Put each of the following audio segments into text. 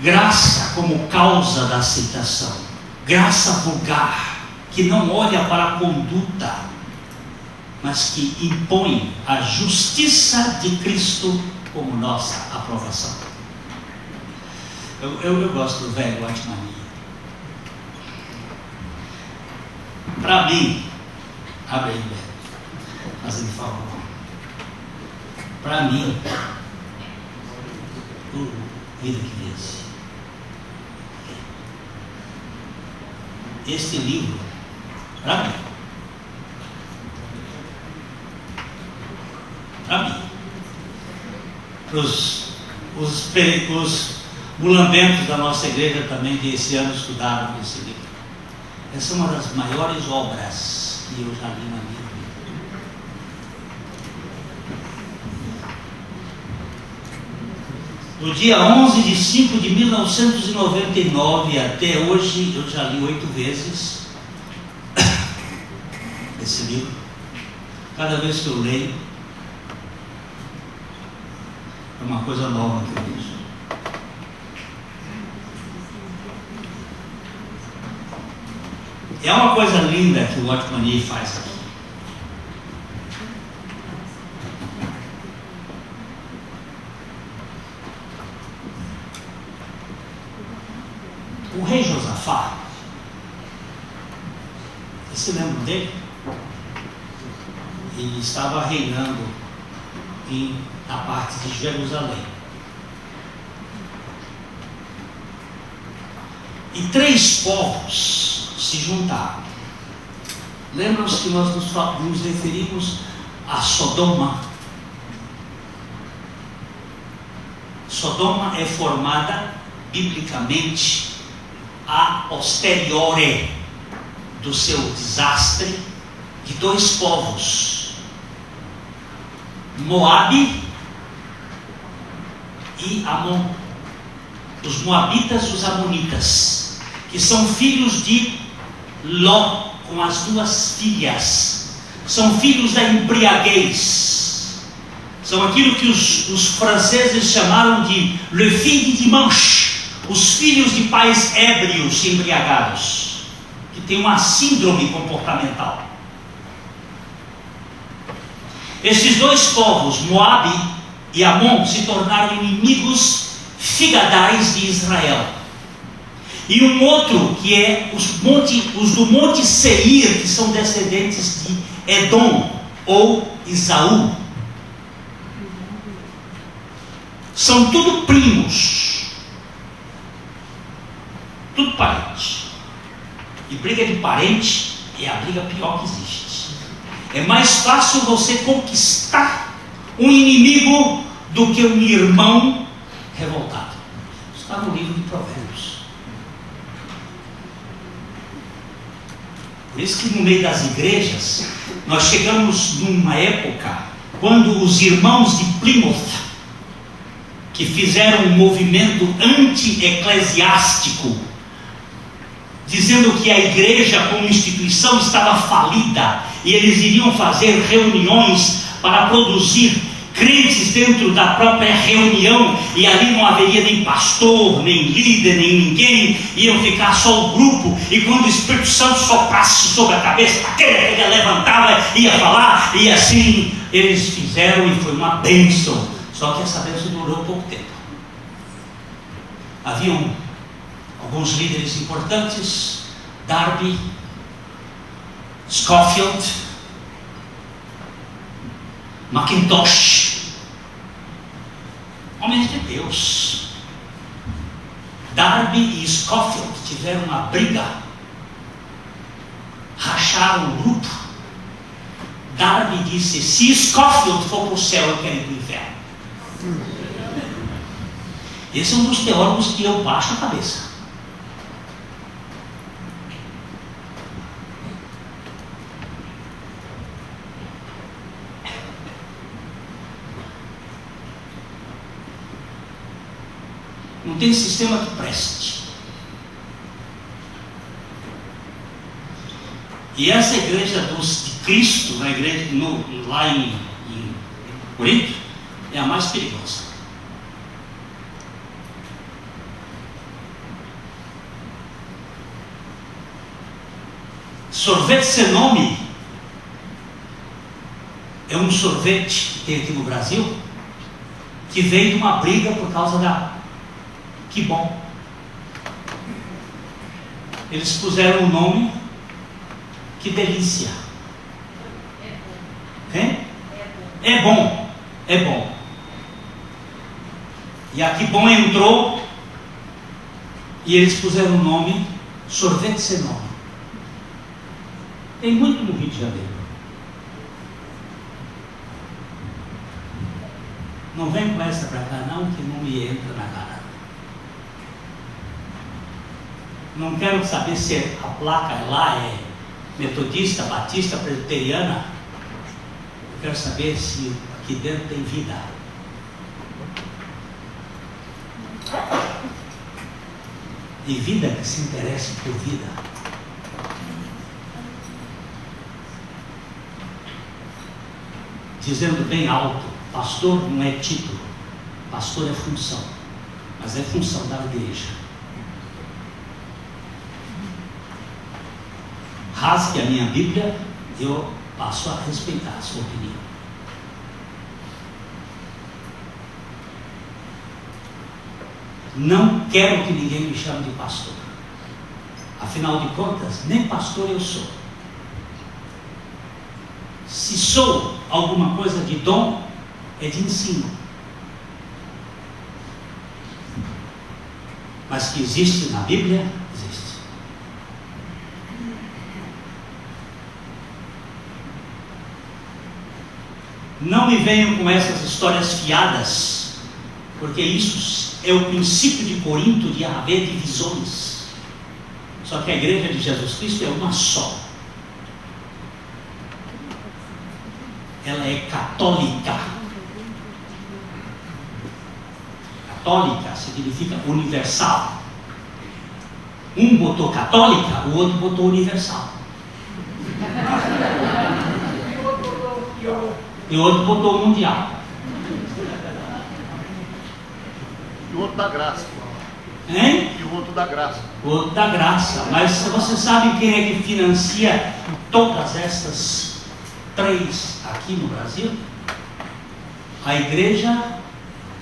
Graça como causa da aceitação. Graça vulgar, que não olha para a conduta, mas que impõe a justiça de Cristo como nossa aprovação. Eu gosto do velho Watchmania. Para mim, abre aí, velho, fazendo favor. Para mim, vida que vence. Este livro, para mim, os mulambentos da nossa igreja também que esse ano estudaram esse livro. Essa é uma das maiores obras que eu já li na minha vida. Do dia 11 de 5 de 1999 até hoje, eu já li 8 vezes esse livro. Cada vez que eu leio, é uma coisa nova que eu vejo. É uma coisa linda que o Watchmania faz aqui. O rei Josafá, você lembra dele? Ele estava reinando na parte de Jerusalém. E 3 povos se juntaram. Lembram-se que nós nos referimos a Sodoma? Sodoma é formada biblicamente a posteriori do seu desastre de 2 povos, Moabe e Amon. Os moabitas e os amonitas, que são filhos de Ló com as 2 filhas, são filhos da embriaguez, são aquilo que os franceses chamaram de le fille du dimanche, os filhos de pais ébrios e embriagados, que tem uma síndrome comportamental. Esses 2 povos, Moabe e Amon, se tornaram inimigos figadais de Israel. E um outro que é os do Monte Seir, que são descendentes de Edom ou Esaú. São tudo primos, tudo parente. E briga de parente é a briga pior que existe. É mais fácil você conquistar um inimigo do que um irmão revoltado. Está no livro de Provérbios. Por isso que no meio das igrejas, nós chegamos numa época quando os irmãos de Plymouth, que fizeram um movimento anti-eclesiástico, dizendo que a igreja como instituição estava falida, e eles iriam fazer reuniões para produzir crentes dentro da própria reunião, e ali não haveria nem pastor, nem líder, nem ninguém, iam ficar só o grupo, e quando o Espírito Santo soprasse sobre a cabeça daquele que levantava, ia falar, e assim eles fizeram, e foi uma bênção. Só que essa bênção durou pouco tempo. Haviam alguns líderes importantes, Darby, Scofield, Mackintosh, homens de Deus. Darby e Scofield tiveram uma briga, racharam o grupo. Darby disse: se Scofield for para o céu, eu quero ir para o inferno. Esse é um dos teólogos que eu baixo a cabeça. Não tem sistema que preste. E essa igreja de Cristo, na igreja lá em Corinto, é a mais perigosa. Sorvete sem nome é um sorvete que tem aqui no Brasil, que veio de uma briga por causa da Que Bom. Eles puseram o nome Que Delícia. Hein? É bom, é bom. E a Que Bom entrou e eles puseram o nome Sorvete Sem Nome. Tem muito no Rio de Janeiro. Não vem com essa para cá não, que não me entra na cara. Não quero saber se a placa lá é metodista, batista, presbiteriana. Eu quero saber se aqui dentro tem vida. E vida que se interessa por vida. Dizendo bem alto, pastor não é título, pastor é função, mas é função da igreja. Rasgue a minha Bíblia, eu passo a respeitar a sua opinião. Não quero que ninguém me chame de pastor. Afinal de contas, nem pastor eu sou. Se sou alguma coisa de dom, é de ensino. Mas que existe na Bíblia, existe. Não me venham com essas histórias fiadas, porque isso é o princípio de Corinto de haver divisões. Só que a igreja de Jesus Cristo é uma só. Ela é católica. Católica significa universal. Um botou católica, o outro botou universal. E o outro botou mundial. E o outro da graça. Hein? E o outro da graça. O outro da graça. Mas você sabe quem é que financia todas estas três aqui no Brasil? A igreja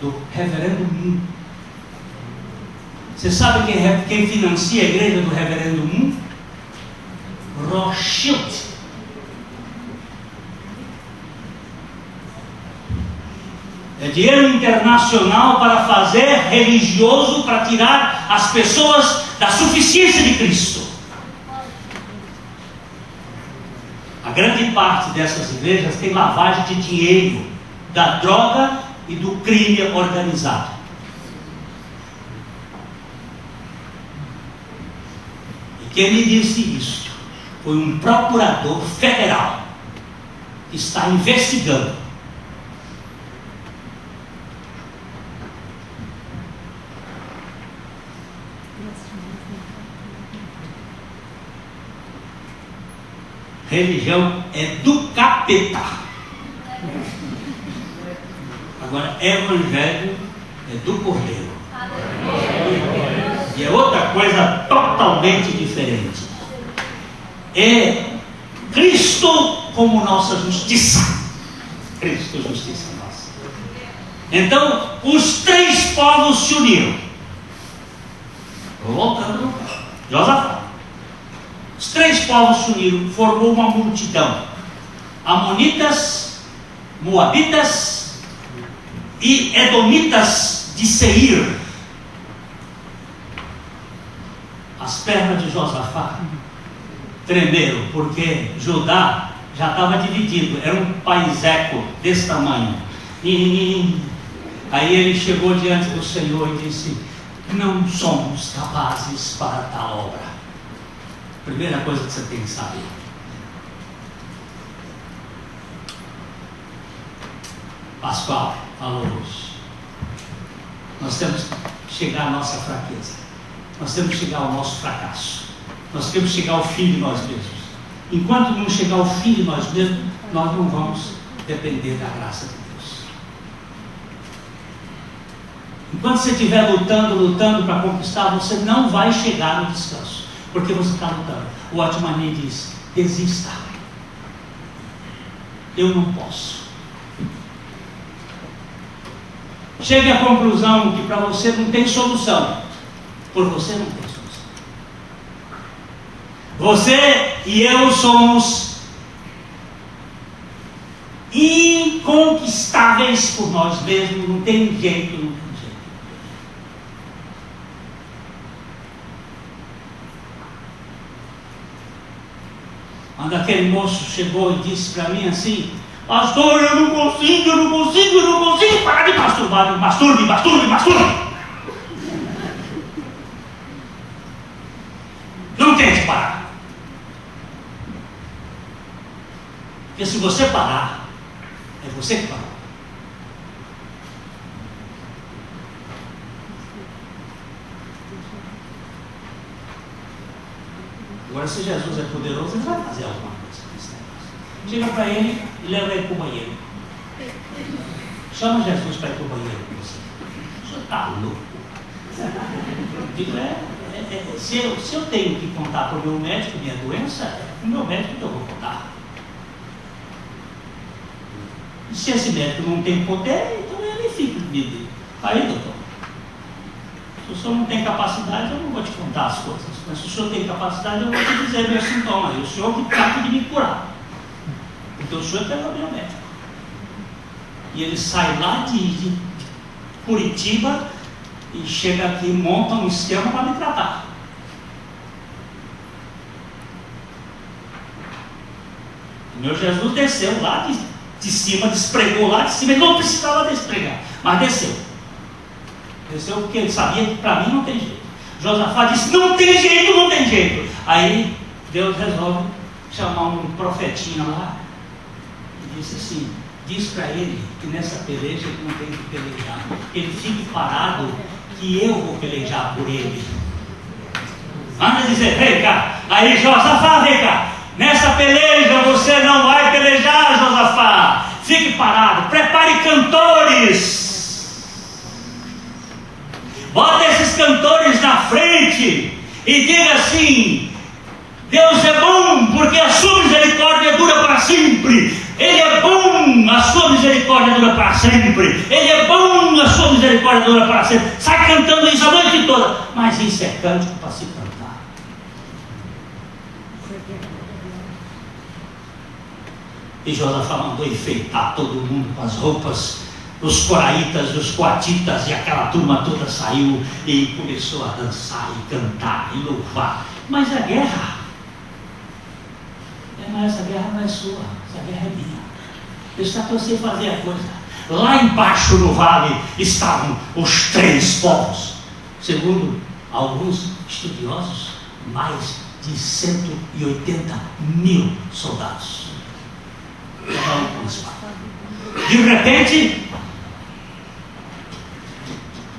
do Reverendo Moon. Você sabe quem financia a igreja do Reverendo Moon? Rothschild. É dinheiro internacional para fazer religioso, para tirar as pessoas da suficiência de Cristo. A grande parte dessas igrejas tem lavagem de dinheiro, da droga e do crime organizado. E quem me disse isso foi um procurador federal que está investigando. Religião é do capeta. Agora, evangelho é do Cordeiro. E é outra coisa totalmente diferente. É Cristo como nossa justiça. Cristo, justiça nossa. Então, os três povos se uniram. Voltando, Josafá. Os três povos se uniram, formou uma multidão. Amonitas, Moabitas e Edomitas de Seir. As pernas de Josafá tremeram, porque Judá já estava dividido, era um paiseco desse tamanho. Aí ele chegou diante do Senhor e disse: não somos capazes para tal obra. Primeira coisa que você tem que saber. Pascoal falou hoje. Nós temos que chegar à nossa fraqueza. Nós temos que chegar ao nosso fracasso. Nós temos que chegar ao fim de nós mesmos. Enquanto não chegar ao fim de nós mesmos, nós não vamos depender da graça de Deus. Enquanto você estiver lutando para conquistar, você não vai chegar no descanso. Porque você está lutando. O Otmani diz: desista. Eu não posso. Chegue à conclusão que para você não tem solução. Por você não tem solução. Você e eu somos inconquistáveis por nós mesmos. Não tem jeito, não tem jeito. Quando aquele moço chegou e disse para mim assim: pastor, eu não consigo parar de masturbar. Masturbe. Não tente parar. Porque se você parar, é você que parou. Agora, se Jesus é poderoso, ele vai fazer alguma coisa nesse negócio. Chega para ele e leva ele para o banheiro. Chama Jesus para ir para o banheiro com você. O senhor está louco. Digo, se eu tenho que contar para o meu médico minha doença, é para o meu médico que eu vou contar. E se esse médico não tem poder, então ele fica comigo. Aí, doutor, se o senhor não tem capacidade, eu não vou te contar as coisas. Mas se o senhor tem capacidade, eu vou te dizer meus sintomas. E o senhor que trata de me curar. Então o senhor é o meu médico. E ele sai lá de Curitiba e chega aqui e monta um esquema para me tratar. O meu Jesus desceu lá de cima, despregou lá de cima. Ele não precisava despregar, mas desceu. Desceu porque ele sabia que para mim não tem jeito. Josafá disse: não tem jeito. Aí Deus resolve chamar um profetinha lá e disse assim: diz para ele que nessa peleja ele não tem que pelejar, ele fique parado que eu vou pelejar por ele. Manda dizer: vem cá. Aí Josafá, vem cá, nessa peleja você não vai pelejar, Josafá, fique parado, prepare cantores. Bota esses cantores na frente e diga assim: Deus é bom, porque a sua misericórdia dura para sempre. Ele é bom, a sua misericórdia dura para sempre. Ele é bom, a sua misericórdia dura para sempre. Sai cantando isso a noite toda. Mas isso é cântico para se cantar. E Josafá mandou enfeitar todo mundo com as roupas. Os coraitas, os coatitas e aquela turma toda saiu e começou a dançar e cantar e louvar. Mas a guerra, mas essa guerra não é sua, essa guerra é minha. Deixa você fazer a coisa. Lá embaixo no vale estavam os 3 povos. Segundo alguns estudiosos, mais de 180 mil soldados. Cada um com espada. De repente,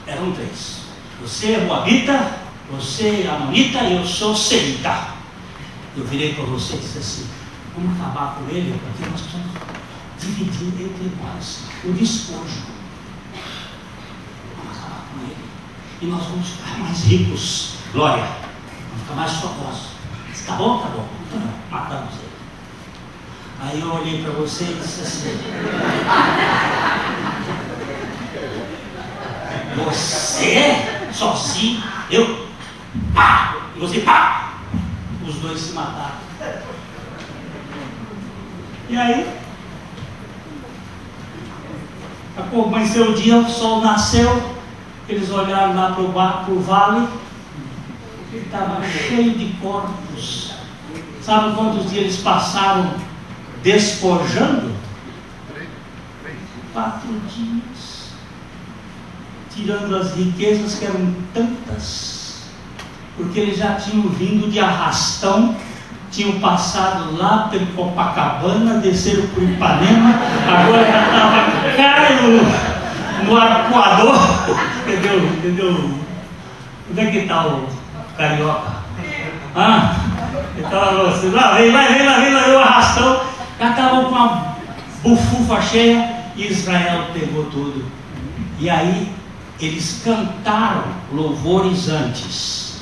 eram 3. Você é moabita, você é amonita e eu sou seita. Eu virei para você e disse assim: vamos acabar com ele, porque nós precisamos dividir entre nós o despojo. Vamos acabar com ele. E nós vamos ficar mais ricos. Glória. Vamos ficar mais famosos. Tá bom? Tá bom. Então não, matamos ele. Aí eu olhei para você e disse assim: você sozinho, eu pá, e você pá. Os dois se mataram. E aí, amanheceu o dia, o sol nasceu, eles olharam lá para o vale, ele estava cheio de corpos. Sabe quantos dias eles passaram despojando? 4 dias. Tirando as riquezas que eram tantas, porque eles já tinham vindo de arrastão, tinham passado lá pelo Copacabana, desceram para o Ipanema, agora já estava caro no Arcoador. Entendeu? Onde é que está o carioca? Então você, lá, vem lá, o arrastão, já estavam com a bufufa cheia e Israel pegou tudo. E aí eles cantaram louvores antes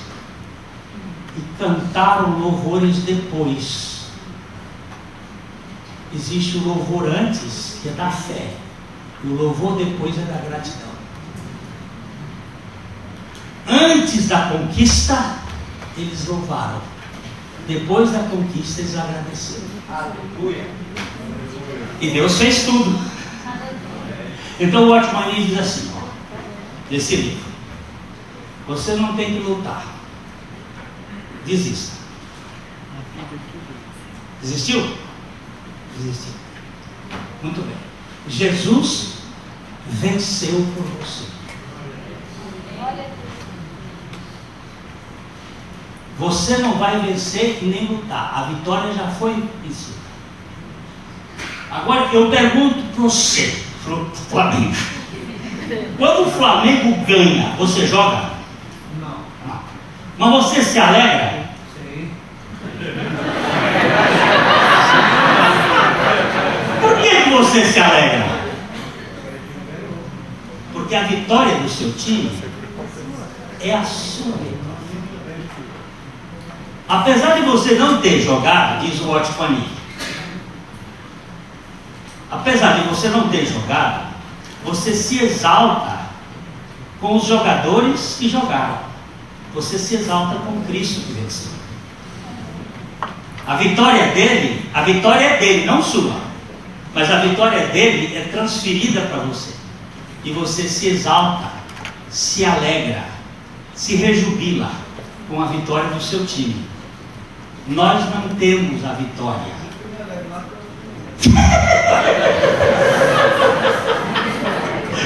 e cantaram louvores depois. existe o louvor antes, que é da fé, e o louvor depois é da gratidão. Antes da conquista, eles louvaram. Depois da conquista, eles agradeceram. Aleluia. E Deus fez tudo. Então o Watchman Nee diz assim, ó, nesse livro: você não tem que lutar. Desista. Desistiu? Desistiu. Muito bem. Jesus venceu por você. Você não vai vencer e nem lutar. A vitória já foi vencida. Agora eu pergunto para você, Flamengo. Quando o Flamengo ganha, você joga? Não. Mas você se alegra? Sim. Por que você se alegra? Porque a vitória do seu time é a sua vitória. Apesar de você não ter jogado, diz o Watchman Nee, apesar de você não ter jogado, você se exalta com os jogadores que jogaram. Você se exalta com Cristo que venceu. A vitória é dele, não sua. Mas a vitória dele é transferida para você. E você se exalta, se alegra, se rejubila com a vitória do seu time. Nós não temos a vitória.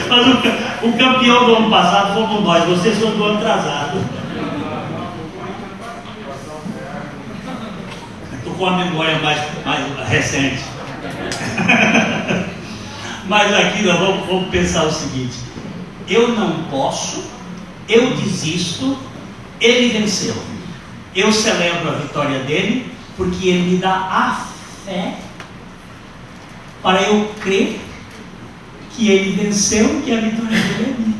Mas o campeão do ano passado fomos nós, vocês são do ano atrasado. Estou com a memória mais recente. Mas aqui nós vamos pensar o seguinte: eu não posso, eu desisto, ele venceu. Eu celebro a vitória dele, porque ele me dá a fé para eu crer que ele venceu e que a vitória dele é minha.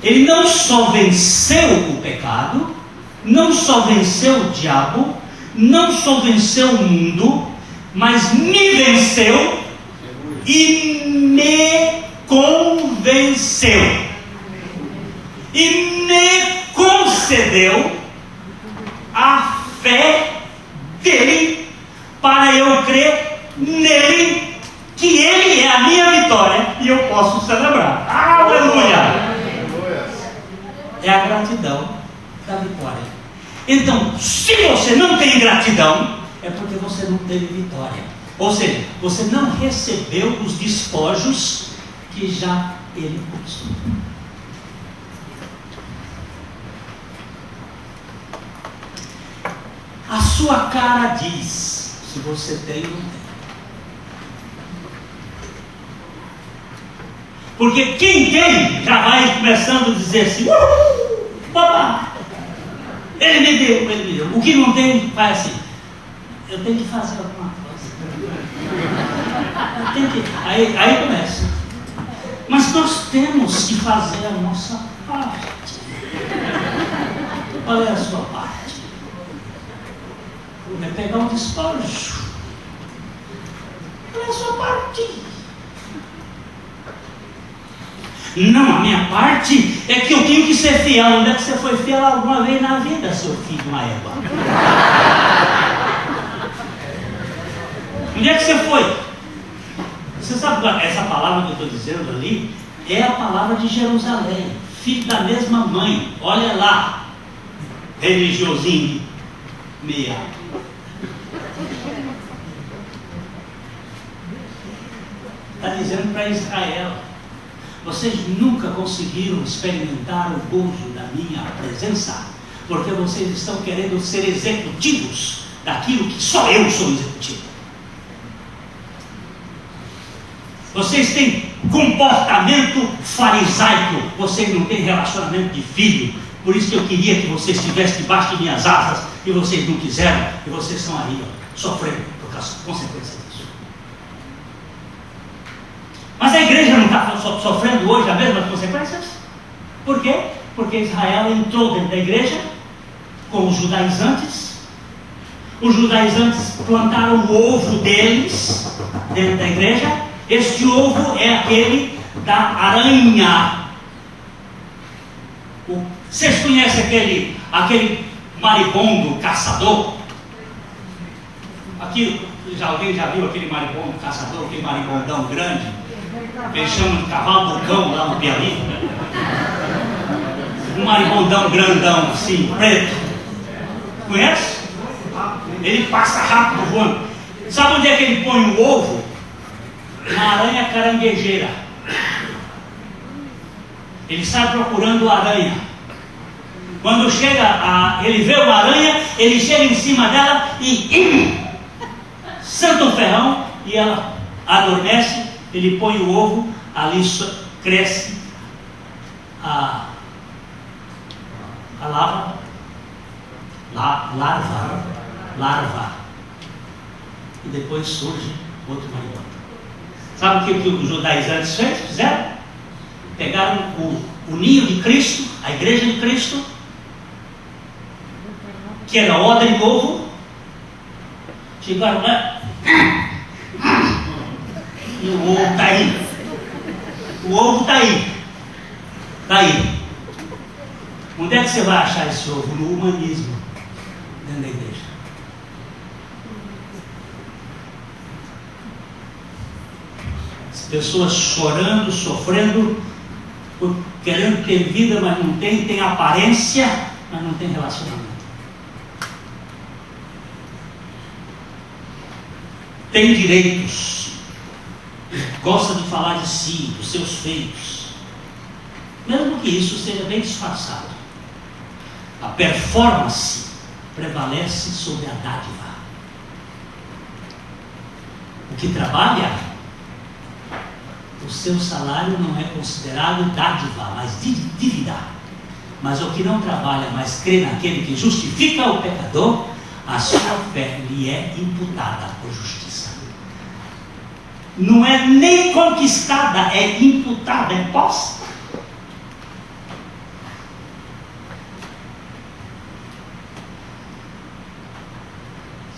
Ele não só venceu o pecado, não só venceu o diabo, não só venceu o mundo, mas me venceu e me convenceu. E me concedeu a fé dele para eu crer nele, que ele é a minha vitória e eu posso celebrar. Aleluia! É a gratidão da vitória. Então, se você não tem gratidão, é porque você não teve vitória. Ou seja, você não recebeu os despojos que já ele conquistou. A sua cara diz se você tem ou não tem. Porque quem tem já vai começando a dizer assim: papá, ele me deu. O que não tem, vai assim: eu tenho que fazer alguma coisa. Eu tenho que... Aí começa. Mas nós temos que fazer a nossa parte. Qual é a sua parte? É pegar um despojo. Qual é a sua parte? Não, a minha parte é que eu tenho que ser fiel. Onde é que você foi fiel alguma vez na vida, seu filho de uma égua? Onde é que você foi? Você sabe, essa palavra que eu estou dizendo ali é a palavra de Jerusalém, filho da mesma mãe. Olha lá, religiosinho, meia. Está dizendo para Israel: vocês nunca conseguiram experimentar o gozo da minha presença, porque vocês estão querendo ser executivos daquilo que só eu sou executivo. Vocês têm comportamento farisaico, vocês não têm relacionamento de filho. Por isso que eu queria que vocês estivessem debaixo de minhas asas, e vocês não quiseram, e vocês estão aí, ó, sofrendo por causa das consequências disso. Mas a igreja não está sofrendo hoje as mesmas consequências? Por quê? Porque Israel entrou dentro da igreja com os judaizantes Os judaizantes plantaram o ovo deles dentro da igreja. Este ovo é aquele da aranha. Vocês conhecem aquele maribondo caçador? Alguém já viu aquele maribondo caçador, aquele maribondão grande? Eles chamam de cavalo do cão lá no Piauí. Um maribondão grandão assim, preto. Conhece? Ele passa rápido voando. Sabe onde é que ele põe o ovo? Na aranha caranguejeira. Ele sai procurando a aranha. Quando ele vê uma aranha, ele chega em cima dela e senta um ferrão e ela adormece. Ele põe o ovo, ali cresce a larva. E depois surge outro maribondo. Sabe o que os judaizantes fizeram? Pegaram o ninho de Cristo, a igreja de Cristo, que era odre de ovo, chegaram lá, e o ovo está aí. O ovo está aí. Está aí. Onde é que você vai achar esse ovo? No humanismo, dentro da igreja. As pessoas chorando, sofrendo, querendo ter vida, mas não tem aparência, mas não tem relacionamento. Tem direitos, gosta de falar de si, dos seus feitos, mesmo que isso seja bem disfarçado. A performance prevalece sobre a dádiva. O que trabalha, o seu salário não é considerado dádiva, mas dívida. Mas o que não trabalha, mas crê naquele que justifica o pecador, a sua fé lhe é imputada por justiça. Não é nem conquistada, é imputada, é posta.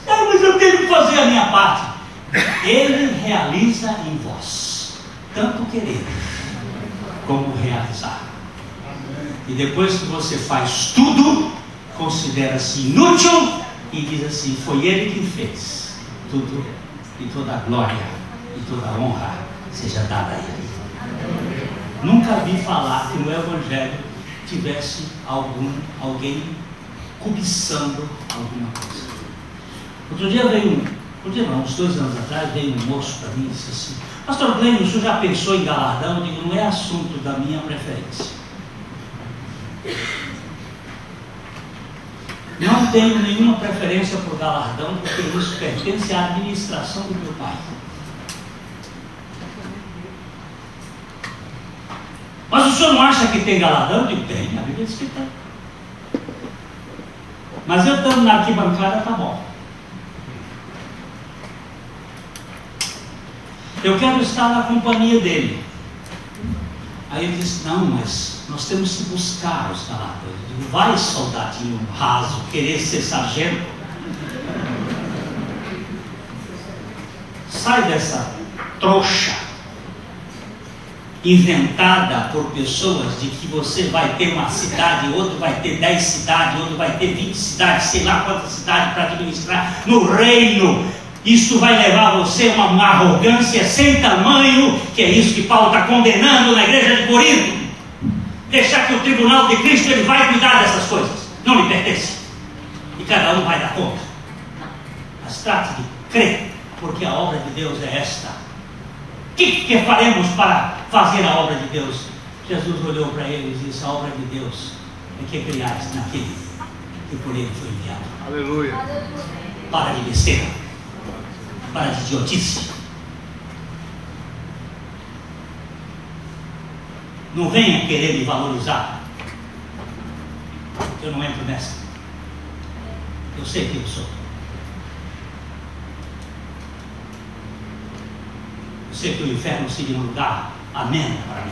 Mas eu tenho que fazer a minha parte. Ele realiza em vós, tanto querer como realizar. E depois que você faz tudo, considera-se inútil e diz assim: foi ele que fez tudo, e toda a glória e toda a honra seja dada a ele. Nunca vi falar que no Evangelho tivesse alguém cobiçando alguma coisa. Outro dia uns 2 anos atrás, veio um moço para mim e disse assim: Pastor Glênio, o senhor já pensou em galardão? Eu digo: não é assunto da minha preferência. Não tenho nenhuma preferência por galardão, porque isso pertence à administração do meu pai. Mas o senhor não acha que tem galardão? Eu digo: tem, a Bíblia diz que tem. Mas eu estando na arquibancada, tá bom. Eu quero estar na companhia dele. Aí ele disse: não, mas nós temos que buscar os galardões. Eu digo: vai, soldadinho raso, querer ser sargento. Sai dessa trouxa inventada por pessoas de que você vai ter uma cidade, outro vai ter 10 cidades, outro vai ter 20 cidades, sei lá quantas cidades para administrar no reino. Isso vai levar você a uma arrogância sem tamanho, que é isso que Paulo está condenando na igreja de Corinto. Deixar que o tribunal de Cristo ele vai cuidar dessas coisas, não lhe pertence, e cada um vai dar conta. Mas trate de crer, porque a obra de Deus é esta. O que faremos para fazer a obra de Deus? Jesus olhou para ele e disse: a obra de Deus é que criaste naquele que por ele foi enviado. Aleluia. Para de besteira, para de idiotice. Não venha querer me valorizar. Eu não entro nessa. Eu sei quem eu sou. Eu sei que o inferno seria um lugar ameno para mim.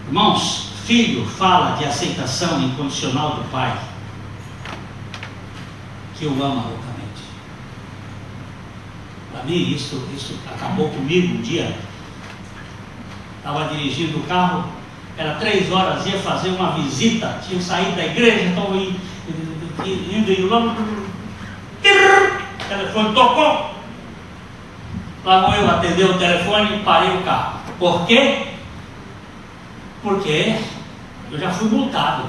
Irmãos, filho fala de aceitação incondicional do pai, que o ama loucamente. Para mim, isso acabou comigo um dia. Estava dirigindo o carro, era 3 horas, ia fazer uma visita, tinha saído da igreja, estava indo lá, o telefone tocou. Lá vou eu atender o telefone e parei o carro. Por quê? Porque eu já fui multado.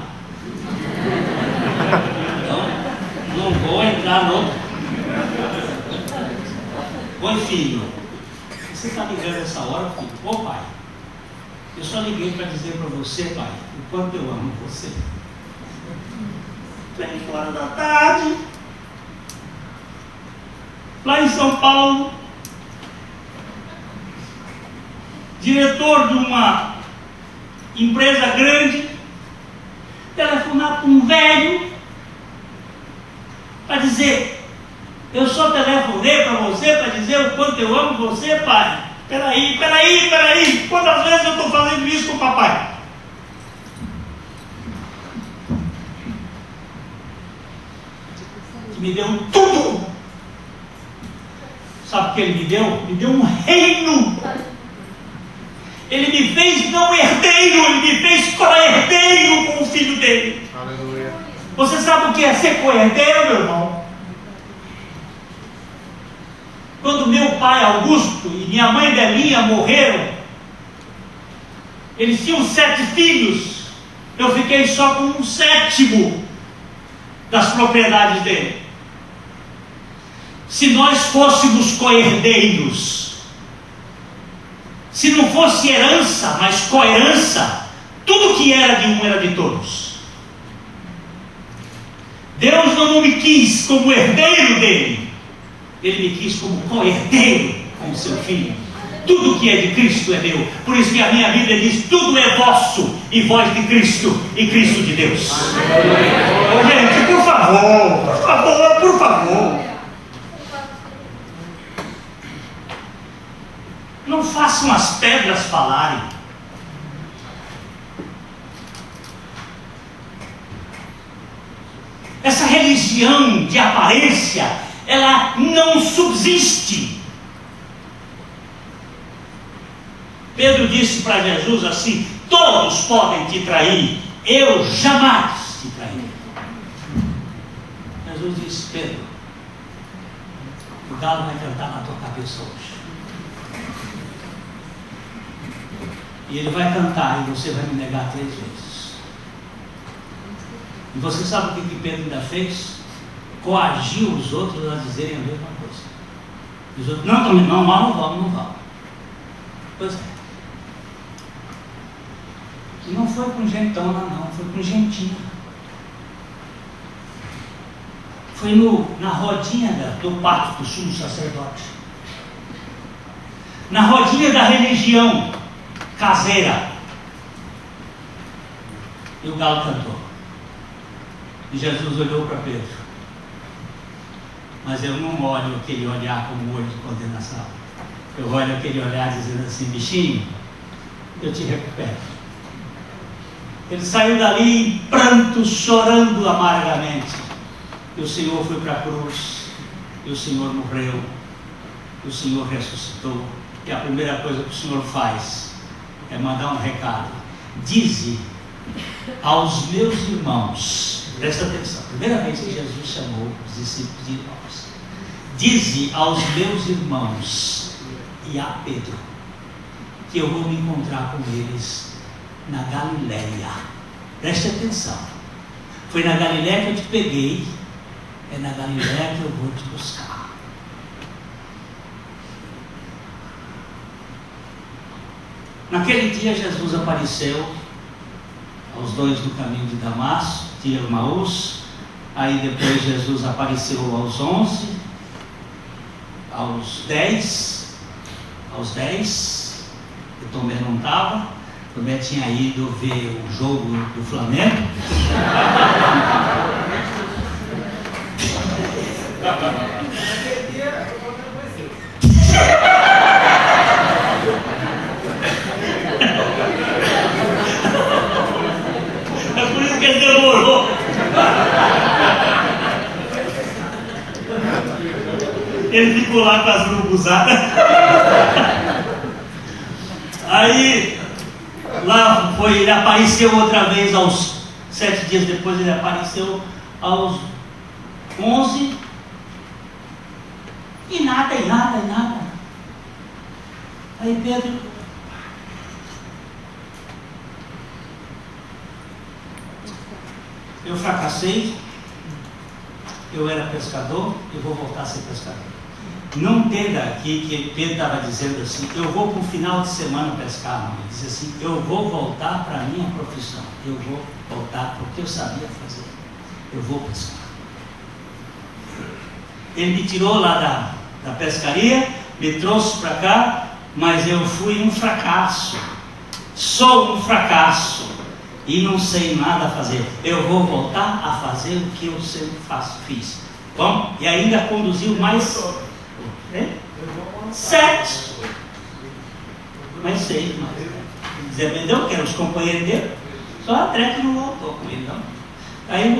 Então, não vou entrar no... Oi, filho. Você está ligando essa hora, filho? Ô, pai, eu só liguei para dizer para você, pai, o quanto eu amo você. 3 horas da tarde, lá em São Paulo, diretor de uma empresa grande, telefonar para um velho para dizer: eu só telefonei para você para dizer o quanto eu amo você, pai. Peraí, quantas vezes eu estou fazendo isso com o papai? Me deu tudo. Sabe o que ele me deu? Me deu um reino. Ele me fez não herdeiro, ele me fez co-herdeiro com o filho dele. Aleluia. Você sabe o que é ser co-herdeiro, meu irmão? Quando meu pai Augusto e minha mãe Belinha morreram, eles tinham 7 filhos, eu fiquei só com 1/7 das propriedades dele. Se nós fôssemos co-herdeiros, se não fosse herança, mas co-herança, tudo que era de um era de todos. Deus não me quis como herdeiro dele, ele me quis como co-herdeiro com o seu filho. Tudo que é de Cristo é meu. Por isso que a minha Bíblia diz: tudo é vosso, e vós de Cristo, e Cristo de Deus. Ô, gente, por favor. Não façam as pedras falarem. Essa religião de aparência, ela não subsiste. Pedro disse para Jesus assim: todos podem te trair, eu jamais te trairei. Jesus disse: Pedro, o galo vai cantar na tua cabeça hoje. E ele vai cantar e você vai me negar 3 vezes. E você sabe o que Pedro ainda fez? Coagiu os outros a dizerem a mesma coisa. Os outros: não vamos. Pois é. E não foi com gentona, não, foi com gentinha. Foi na rodinha do pacto do sumo sacerdote. Na rodinha da religião caseira. E o galo cantou. E Jesus olhou para Pedro. Mas eu não olho aquele olhar como olho de condenação. Eu olho aquele olhar dizendo assim: bichinho, eu te recupero. Ele saiu dali em pranto, chorando amargamente. E o Senhor foi para a cruz. E o Senhor morreu. E o Senhor ressuscitou. E a primeira coisa que o Senhor faz é mandar um recado: dize aos meus irmãos, presta atenção, primeira vez que Jesus chamou os discípulos de irmãos, dize aos meus irmãos e a Pedro que eu vou me encontrar com eles na Galileia. Preste atenção, foi na Galileia que eu te peguei, é na Galileia que eu vou te buscar. Naquele dia Jesus apareceu aos 2 no caminho de Damasco, de Emaús. Aí depois Jesus apareceu aos 11, aos 10, o Tomé não estava, o Tomé tinha ido ver o jogo do Flamengo. Ele ficou lá com as urubuzadas. Aí, lá foi, ele apareceu outra vez aos 7 dias depois, ele apareceu aos 11. E nada. Aí Pedro, eu fracassei, eu era pescador, eu vou voltar a ser pescador. Não entenda aqui que Pedro estava dizendo assim, eu vou para o final de semana pescar, não. Ele disse assim, eu vou voltar para a minha profissão, eu vou voltar porque eu sabia fazer, eu vou pescar. Ele me tirou lá da pescaria, me trouxe para cá, mas eu fui um fracasso, sou um fracasso e não sei nada a fazer. Eu vou voltar a fazer o que eu sempre fiz. Bom, e ainda conduziu mais 7, mais 6, Zé vendeu, que eram os companheiros dele, só a Treta não voltou com ele, não. Aí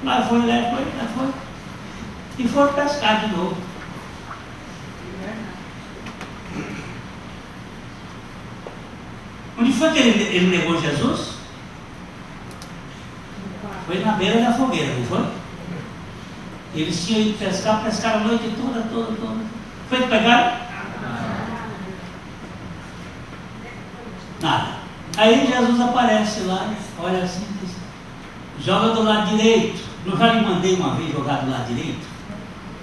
lá foi, e foram pescar de novo. Onde foi que ele levou Jesus? Foi na beira da fogueira, não foi? Eles tinham ido pescar, pescaram a noite toda. Foi que pegaram? Nada. Aí Jesus aparece lá, olha assim, joga do lado direito. Não já lhe mandei uma vez jogar do lado direito?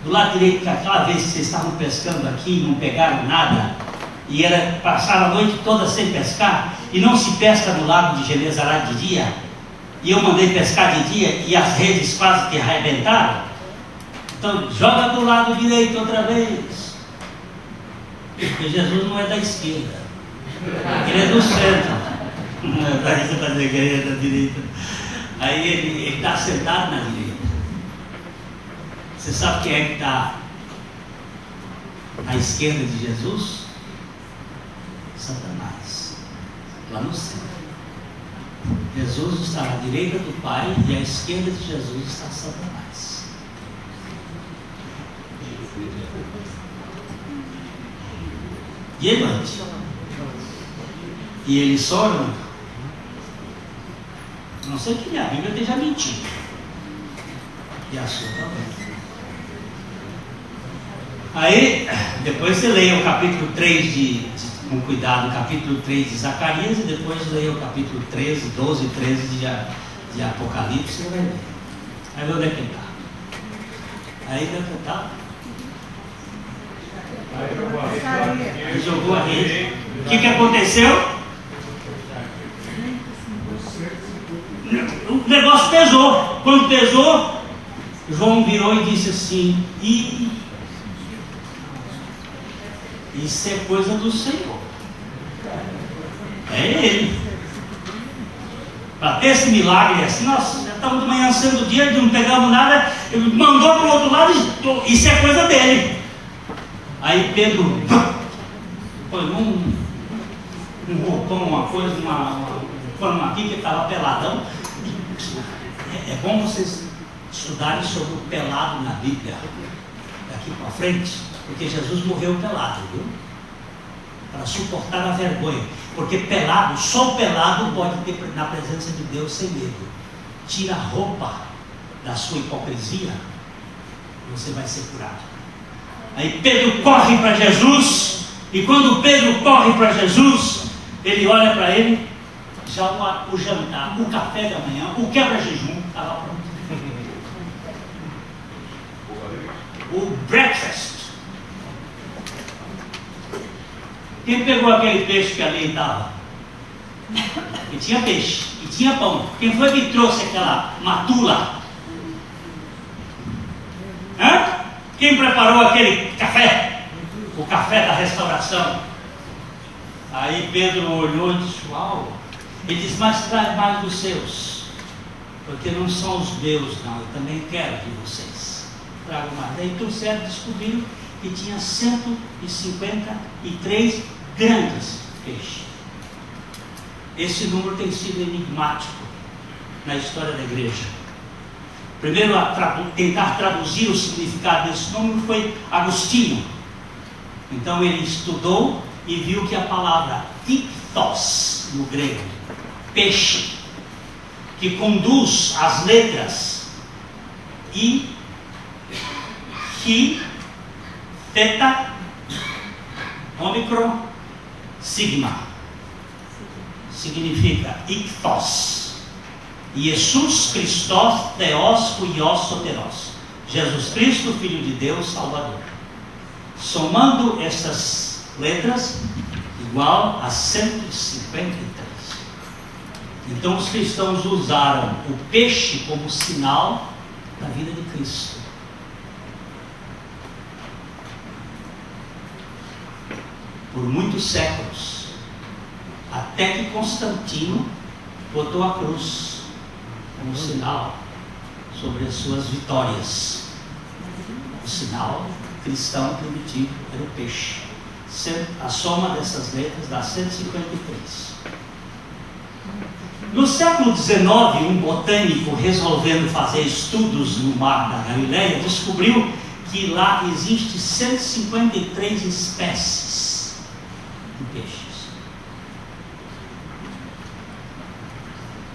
Do lado direito, que aquela vez que vocês estavam pescando aqui e não pegaram nada, e passaram a noite toda sem pescar, e não se pesca no lago de Genezaré de dia, e eu mandei pescar de dia, e as redes quase que arrebentaram. Então, joga do lado direito outra vez. Porque Jesus não é da esquerda, ele é do centro. Não é para isso fazer que ele é da direita. Aí ele está sentado na direita. Você sabe quem é que está à esquerda de Jesus? Satanás, lá no centro. Jesus está à direita do Pai e à esquerda de Jesus está Satanás. E ele ante. E ele só orando. Não sei que minha Bíblia esteja mentindo. E a sua também. Aí, depois você leia o capítulo 3 com cuidado, o capítulo 3 de Zacarias, e depois leia o capítulo 13, 12 e 13 de Apocalipse, você vai ler. Aí onde é que ele está? Aí onde é que está? Ele jogou a rede. O que aconteceu? O negócio pesou. Quando pesou, João virou e disse assim: isso é coisa do Senhor. É Ele. Para ter esse milagre assim, nós já estamos de manhã sendo dia, não pegamos nada, ele mandou para o outro lado, isso é coisa dele. Aí Pedro põe um roupão, uma coisa, uma forma aqui que estava peladão. É bom vocês estudarem sobre o pelado na Bíblia, daqui para frente, porque Jesus morreu pelado, viu? Para suportar a vergonha, porque pelado, só pelado pode ter na presença de Deus sem medo. Tira a roupa da sua hipocrisia, você vai ser curado. Aí Pedro corre para Jesus, e quando Pedro corre para Jesus, ele olha para ele, já o jantar, o café da manhã, o quebra-jejum estava pronto. O breakfast. Quem pegou aquele peixe que ali estava? E tinha peixe, e tinha pão. Quem foi que trouxe aquela matula? Hã? Quem preparou aquele café? O café da restauração. Aí Pedro olhou e disse: uau. Ele disse: mas traz mais dos seus, porque não são os meus, não, eu também quero de vocês. Trago mais. Aí trouxeram, descobriram que tinha 153 grandes peixes. Esse número tem sido enigmático na história da igreja. primeiro a tentar traduzir o significado desse nome foi Agostinho. Então ele estudou e viu que a palavra ichthos, no grego, peixe, que conduz as letras I, Chi, Theta, Ômicron, Sigma, significa ichthos. Jesus Christos Theos Huios Soteros. Jesus Cristo, Filho de Deus, Salvador. Somando estas letras, igual a 153. Então os cristãos usaram o peixe como sinal da vida de Cristo. Por muitos séculos, até que Constantino botou a cruz como sinal sobre as suas vitórias. O sinal cristão primitivo era o peixe. A soma dessas letras dá 153. No século XIX, um botânico, resolvendo fazer estudos no mar da Galileia, descobriu que lá existe 153 espécies de peixes.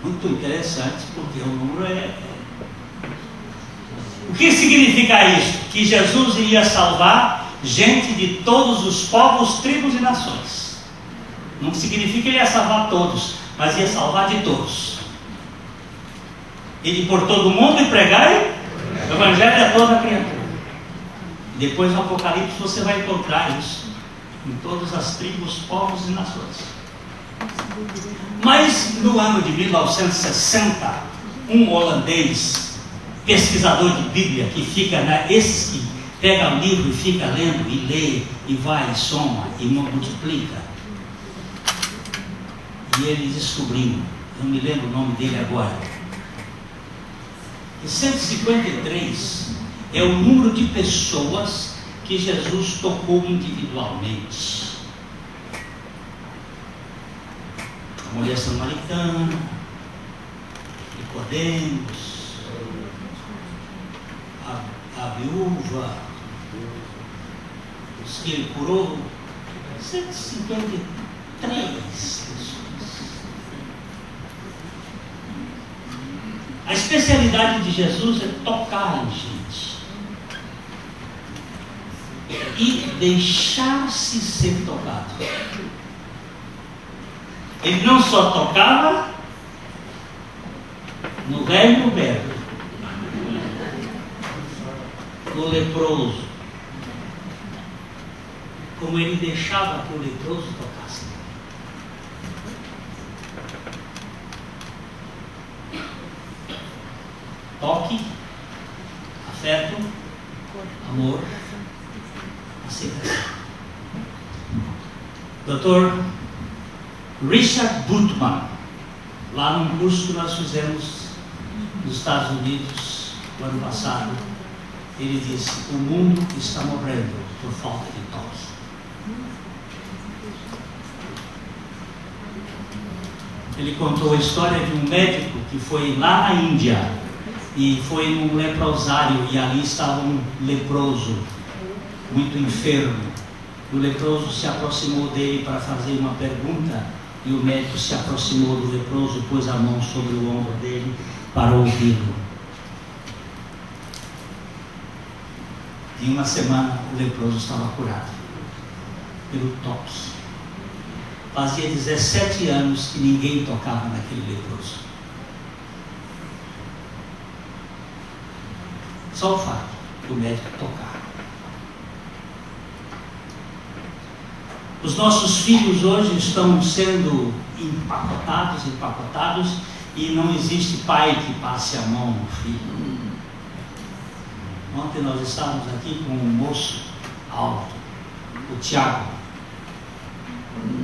Muito interessante, porque o número é... O que significa isso? Que Jesus iria salvar gente de todos os povos, tribos e nações. Não significa que ele ia salvar todos, mas ia salvar de todos. Ele por todo mundo e pregar o evangelho a toda criatura. Depois no Apocalipse você vai encontrar isso em todas as tribos, povos e nações. Mas no ano de 1960, um holandês, pesquisador de Bíblia, que fica, esses que pega o livro e fica lendo e lê e vai e soma e multiplica, e ele descobriu, não me lembro o nome dele agora, que 153 é o número de pessoas que Jesus tocou individualmente. A mulher samaritana, Nicodemos, a viúva, os que ele curou, 153 pessoas. A especialidade de Jesus é tocar em gente e deixar-se ser tocado. Ele não só tocava no velho e no belo, no leproso, como ele deixava que o leproso tocasse. Toque, afeto, amor, aceitação. Dr. Richard Bultmann, lá num curso que nós fizemos nos Estados Unidos no ano passado, ele disse: o mundo está morrendo por falta de toque. Ele contou a história de um médico que foi lá na Índia e foi num leprosário, e ali estava um leproso muito enfermo. O leproso se aproximou dele para fazer uma pergunta, e o médico se aproximou do leproso, pôs a mão sobre o ombro dele para ouvi-lo. Em uma semana o leproso estava curado pelo toque. Fazia 17 anos que ninguém tocava naquele leproso. Só o fato do médico tocar. Os nossos filhos hoje estão sendo empacotados, e não existe pai que passe a mão no filho. Ontem nós estávamos aqui com um moço alto, o Tiago.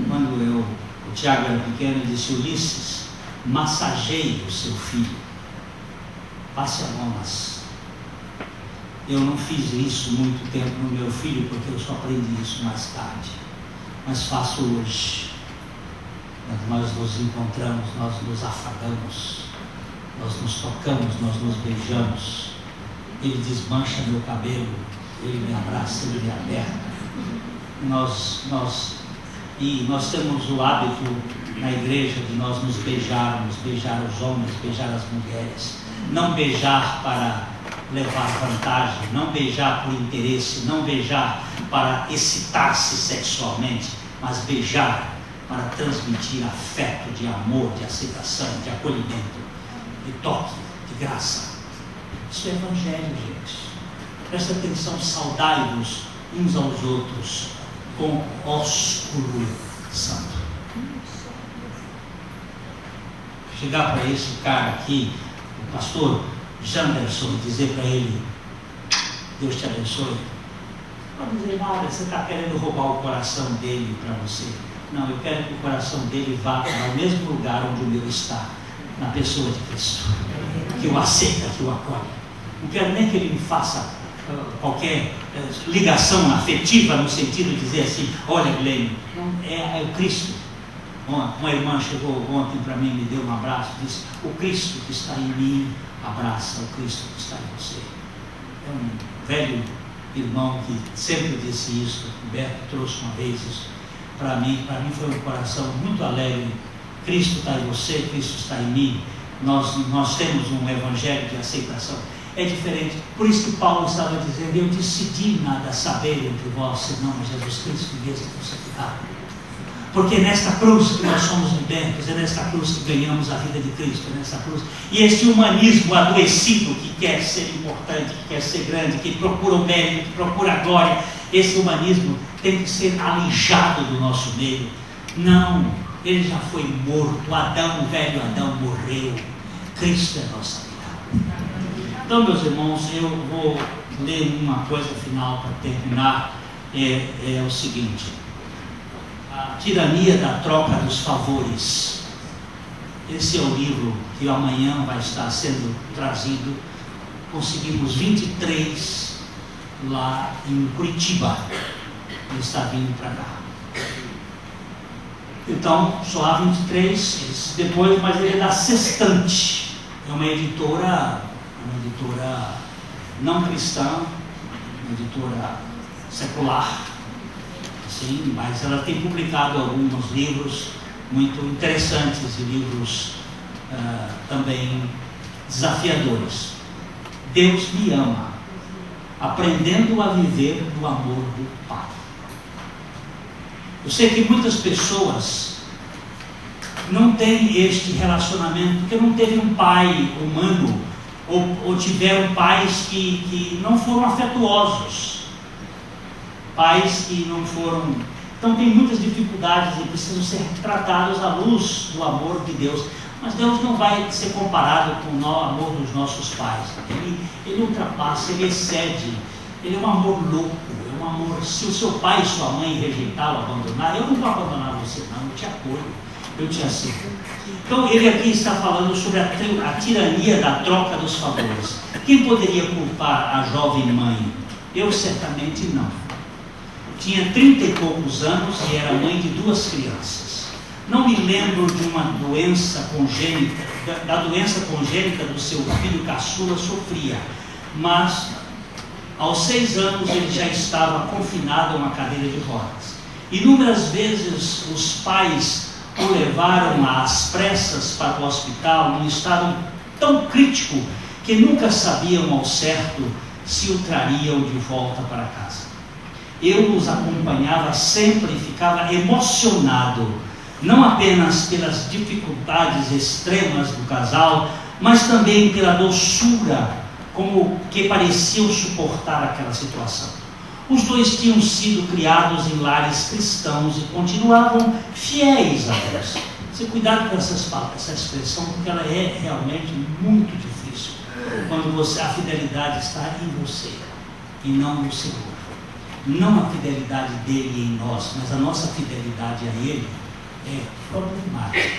Quando o Tiago era pequeno, ele disse: Ulisses, massageie o seu filho, passe a mão nas... Eu não fiz isso muito tempo no meu filho, porque eu só aprendi isso mais tarde, mas faço hoje. Quando nós nos encontramos, nós nos afagamos, nós nos tocamos, nós nos beijamos, ele desmancha meu cabelo, ele me abraça, ele me aperta. Nós temos o hábito na igreja de nós nos beijarmos, beijar os homens, beijar as mulheres, não beijar para levar vantagem, não beijar por interesse, não beijar para excitar-se sexualmente, mas beijar para transmitir afeto, de amor, de aceitação, de acolhimento, de toque, de graça. Isso é evangelho, gente. Presta atenção, saudai-vos uns aos outros com ósculo santo. Chegar para esse cara aqui, o pastor Janderson, e dizer para ele: Deus te abençoe. Não pode dizer nada, você está querendo roubar o coração dele para você. Não, eu quero que o coração dele vá para o mesmo lugar onde o meu está, na pessoa de Cristo, que o aceita, que o acolhe. Não quero nem que ele me faça qualquer ligação afetiva, no sentido de dizer assim: olha, Glenn, é o Cristo. Uma irmã chegou ontem para mim, me deu um abraço, disse: o Cristo que está em mim abraça o Cristo que está em você. É um velho irmão que sempre disse isso. O Beto trouxe uma vez isso para mim foi um coração muito alegre. Cristo está em você, Cristo está em mim. Nós temos um evangelho de aceitação. É diferente. Por isso que Paulo estava dizendo: eu decidi nada saber entre vós, senão Jesus Cristo e este crucificado. Porque é nesta cruz que nós somos libertos, é nesta cruz que ganhamos a vida de Cristo, é nesta cruz. E este humanismo adoecido que quer ser importante, que quer ser grande, que procura o mérito, que procura a glória, esse humanismo tem que ser alijado do nosso meio. Não, ele já foi morto. Adão, o velho Adão, morreu. Cristo é a nossa vida. Então, meus irmãos, eu vou ler uma coisa final para terminar. É o seguinte: a tirania da troca dos favores. Esse é o livro que amanhã vai estar sendo trazido. Conseguimos 23 lá em Curitiba. Ele está vindo para cá. Então, só há 23 depois, mas ele é da Sextante. É uma editora não cristã, uma editora secular. Sim, mas ela tem publicado alguns livros muito interessantes e livros também desafiadores. Deus me ama, aprendendo a viver do amor do Pai. Eu sei que muitas pessoas não têm este relacionamento porque não teve um pai humano ou tiveram pais que não foram afetuosos. Pais que não foram... Então tem muitas dificuldades e precisam ser tratados à luz do amor de Deus. Mas Deus não vai ser comparado com o amor dos nossos pais. Ele ultrapassa, ele excede. Ele é um amor louco, é um amor... Se o seu pai e sua mãe rejeitá-lo, abandonar, eu não vou abandonar você não, eu te acolho, eu te aceito. Então ele aqui está falando sobre a tirania da troca dos favores. Quem poderia culpar a jovem mãe? Eu certamente não. Tinha 30 e poucos anos e era mãe de 2 crianças. Não me lembro de uma doença congênita, da doença congênita do seu filho caçula sofria, mas aos 6 anos ele já estava confinado a uma cadeira de rodas. Inúmeras vezes os pais o levaram às pressas para o hospital, num estado tão crítico que nunca sabiam ao certo se o trariam de volta para casa. Eu os acompanhava sempre e ficava emocionado, não apenas pelas dificuldades extremas do casal, mas também pela doçura como que pareciam suportar aquela situação. Os dois tinham sido criados em lares cristãos e continuavam fiéis a Deus. Você cuidado com essa expressão, porque ela é realmente muito difícil quando a fidelidade está em você e não no Senhor. Não a fidelidade dele em nós, mas a nossa fidelidade a ele é problemática.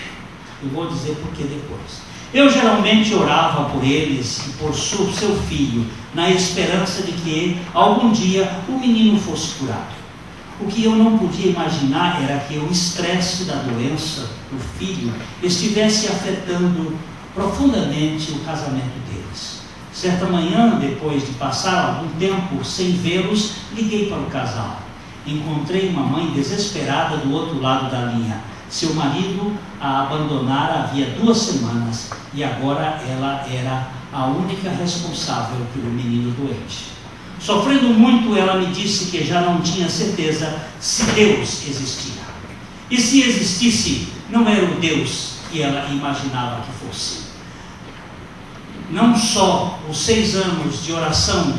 Eu vou dizer por que depois. Eu geralmente orava por eles e por seu filho, na esperança de que algum dia o menino fosse curado. O que eu não podia imaginar era que o estresse da doença do filho estivesse afetando profundamente o casamento deles. Certa manhã, depois de passar algum tempo sem vê-los, liguei para o casal. Encontrei uma mãe desesperada do outro lado da linha. Seu marido a abandonara havia 2 semanas e agora ela era a única responsável pelo menino doente. Sofrendo muito, ela me disse que já não tinha certeza se Deus existia. E se existisse, não era o Deus que ela imaginava que fosse. Não só os 6 anos de oração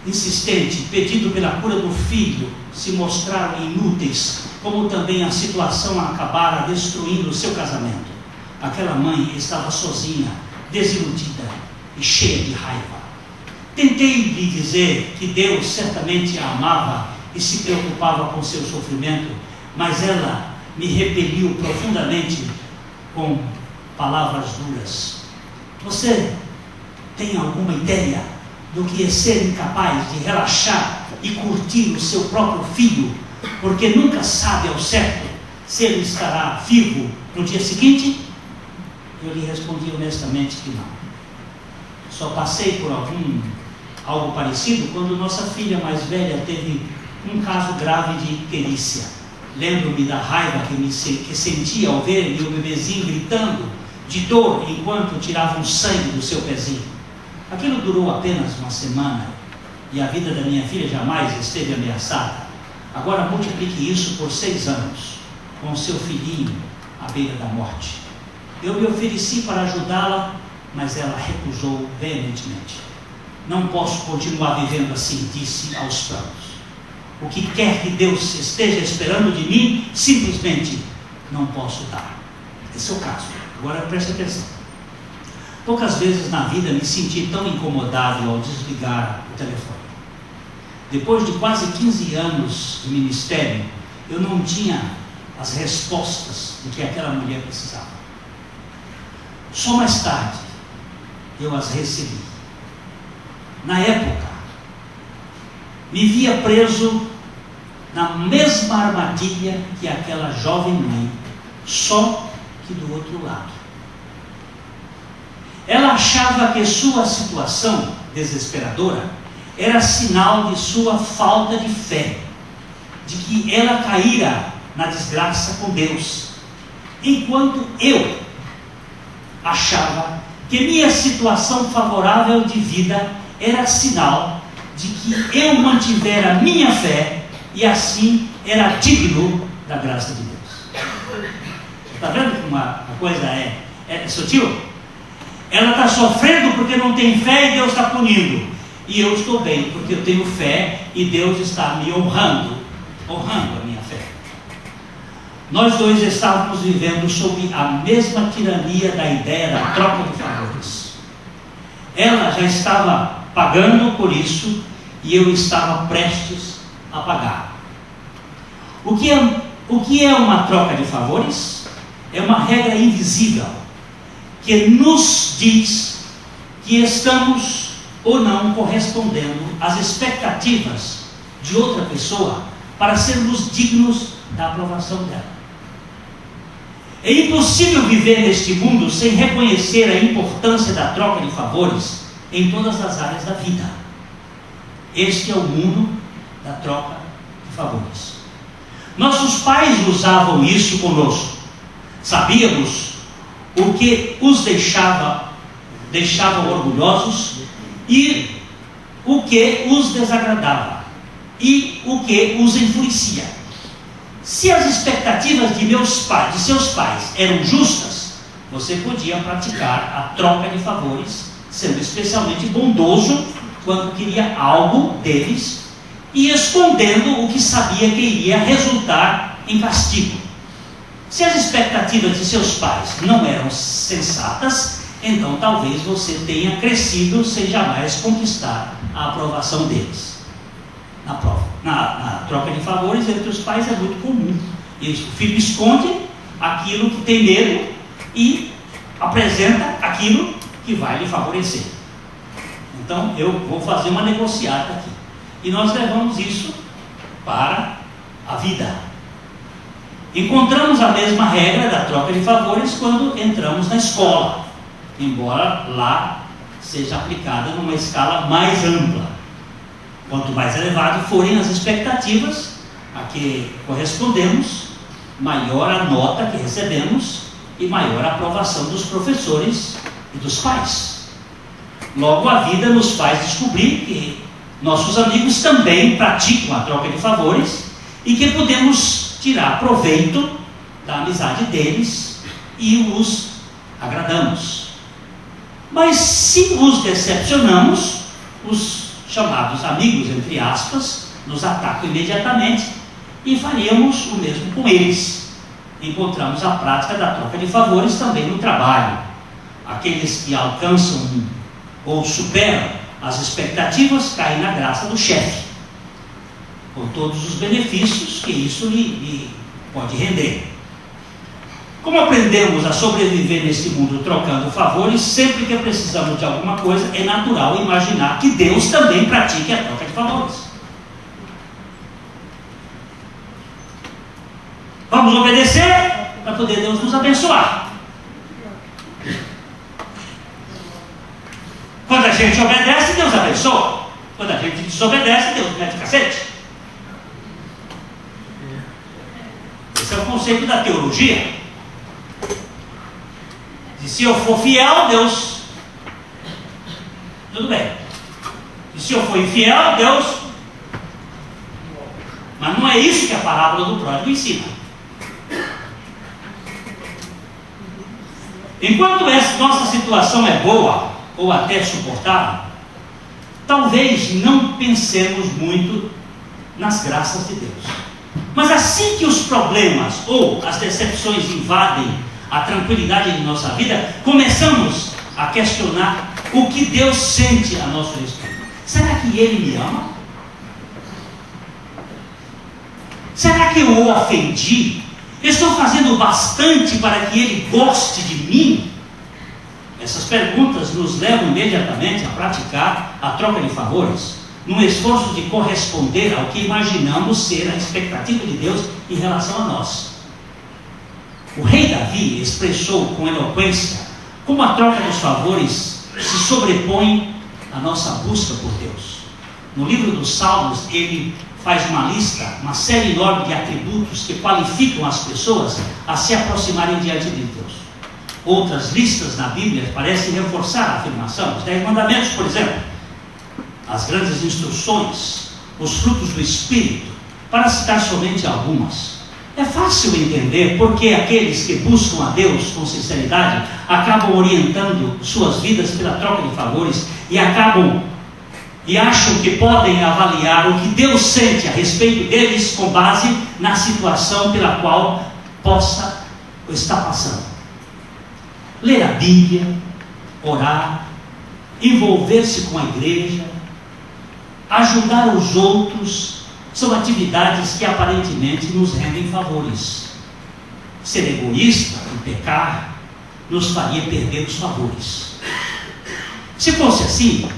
insistente, pedido pela cura do filho, se mostraram inúteis, como também a situação acabara destruindo o seu casamento. Aquela mãe estava sozinha, desiludida e cheia de raiva. Tentei lhe dizer que Deus certamente a amava e se preocupava com seu sofrimento, mas ela me repeliu profundamente com palavras duras. Você tem alguma ideia do que é ser incapaz de relaxar e curtir o seu próprio filho, porque nunca sabe ao certo se ele estará vivo no dia seguinte? Eu lhe respondi honestamente que não. Só passei por algo parecido quando nossa filha mais velha teve um caso grave de icterícia. Lembro-me da raiva que sentia ao ver meu bebezinho gritando de dor enquanto tiravam sangue do seu pezinho. Aquilo durou apenas uma semana e a vida da minha filha jamais esteve ameaçada. Agora multiplique isso por 6 anos, com seu filhinho à beira da morte. Eu me ofereci para ajudá-la, mas ela recusou veementemente. Não posso continuar vivendo assim, disse aos prantos. O que quer que Deus esteja esperando de mim, simplesmente não posso dar. Esse é o caso. Agora preste atenção. Poucas vezes na vida me senti tão incomodado ao desligar o telefone. Depois de quase 15 anos de ministério, eu não tinha as respostas de que aquela mulher precisava. Só mais tarde eu as recebi. Na época, me via preso na mesma armadilha que aquela jovem mãe, só que do outro lado. Ela achava que sua situação desesperadora era sinal de sua falta de fé, de que ela caíra na desgraça com Deus, enquanto eu achava que minha situação favorável de vida era sinal de que eu mantivera minha fé e assim era digno da graça de Deus. Está vendo como a coisa é sutil? Ela está sofrendo porque não tem fé e Deus está punindo. E eu estou bem porque eu tenho fé e Deus está me honrando a minha fé. Nós dois estávamos vivendo sob a mesma tirania da ideia da troca de favores. Ela já estava pagando por isso e eu estava prestes a pagar. O que é uma troca de favores? É uma regra invisível que nos diz que estamos ou não correspondendo às expectativas de outra pessoa para sermos dignos da aprovação dela. É impossível viver neste mundo sem reconhecer a importância da troca de favores em todas as áreas da vida. Este é o mundo da troca de favores. Nossos pais usavam isso conosco. Sabíamos o que os deixava orgulhosos e o que os desagradava e o que os enfurecia. Se as expectativas de seus pais eram justas, você podia praticar a troca de favores, sendo especialmente bondoso quando queria algo deles e escondendo o que sabia que iria resultar em castigo. Se as expectativas de seus pais não eram sensatas, então talvez você tenha crescido sem jamais conquistar a aprovação deles. Na troca de favores entre os pais é muito comum. O filho esconde aquilo que tem medo e apresenta aquilo que vai lhe favorecer. Então eu vou fazer uma negociata aqui. E nós levamos isso para a vida. Encontramos a mesma regra da troca de favores quando entramos na escola. embora lá seja aplicada numa escala mais ampla. Quanto mais elevado forem as expectativas a que correspondemos, maior a nota que recebemos e maior a aprovação dos professores e dos pais. Logo, a vida nos faz descobrir que nossos amigos também praticam a troca de favores e que podemos tirar proveito da amizade deles e os agradamos. Mas se os decepcionamos, os chamados amigos, entre aspas, nos atacam imediatamente e faríamos o mesmo com eles. Encontramos a prática da troca de favores também no trabalho. Aqueles que alcançam ou superam as expectativas caem na graça do chefe, com todos os benefícios que isso lhe pode render. Como aprendemos a sobreviver neste mundo trocando favores, sempre que precisamos de alguma coisa, é natural imaginar que Deus também pratique a troca de favores. Vamos obedecer para poder Deus nos abençoar. Quando a gente obedece, Deus abençoa. Quando a gente desobedece, Deus mete cacete. Esse é o conceito da teologia. E se eu for fiel, Deus, tudo bem. E se eu for infiel, Deus. Mas não é isso que a parábola do pródigo ensina. Enquanto essa nossa situação é boa, ou até suportável, talvez não pensemos muito nas graças de Deus. Mas assim que os problemas ou as decepções invadem a tranquilidade de nossa vida, começamos a questionar o que Deus sente a nosso respeito. Será que Ele me ama? Será que eu o ofendi? Estou fazendo bastante para que Ele goste de mim? Essas perguntas nos levam imediatamente a praticar a troca de favores, num esforço de corresponder ao que imaginamos ser a expectativa de Deus em relação a nós. O rei Davi expressou com eloquência como a troca dos favores se sobrepõe à nossa busca por Deus. No livro dos Salmos, ele faz uma lista, uma série enorme de atributos que qualificam as pessoas a se aproximarem diante de Deus. Outras listas na Bíblia parecem reforçar a afirmação. Os 10 mandamentos, por exemplo, as grandes instruções, os frutos do Espírito, para citar somente algumas. É fácil entender porque aqueles que buscam a Deus com sinceridade acabam orientando suas vidas pela troca de favores e acham que podem avaliar o que Deus sente a respeito deles com base na situação pela qual possa estar passando. Ler a Bíblia, orar, envolver-se com a igreja, ajudar os outros, são atividades que aparentemente nos rendem favores. Ser egoísta e pecar nos faria perder os favores. Se fosse assim,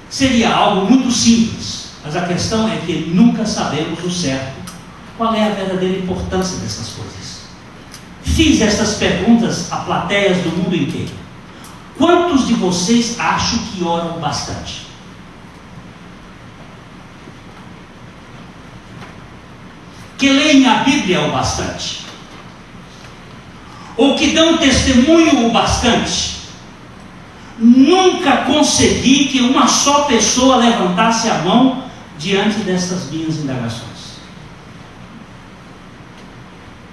seria algo muito simples, mas a questão é que nunca sabemos o certo qual é a verdadeira importância dessas coisas. Fiz essas perguntas a plateias do mundo inteiro. Quantos de vocês acham que oram bastante? Que leem a Bíblia o bastante? Ou que dão testemunho o bastante? Nunca consegui que uma só pessoa levantasse a mão diante dessas minhas indagações.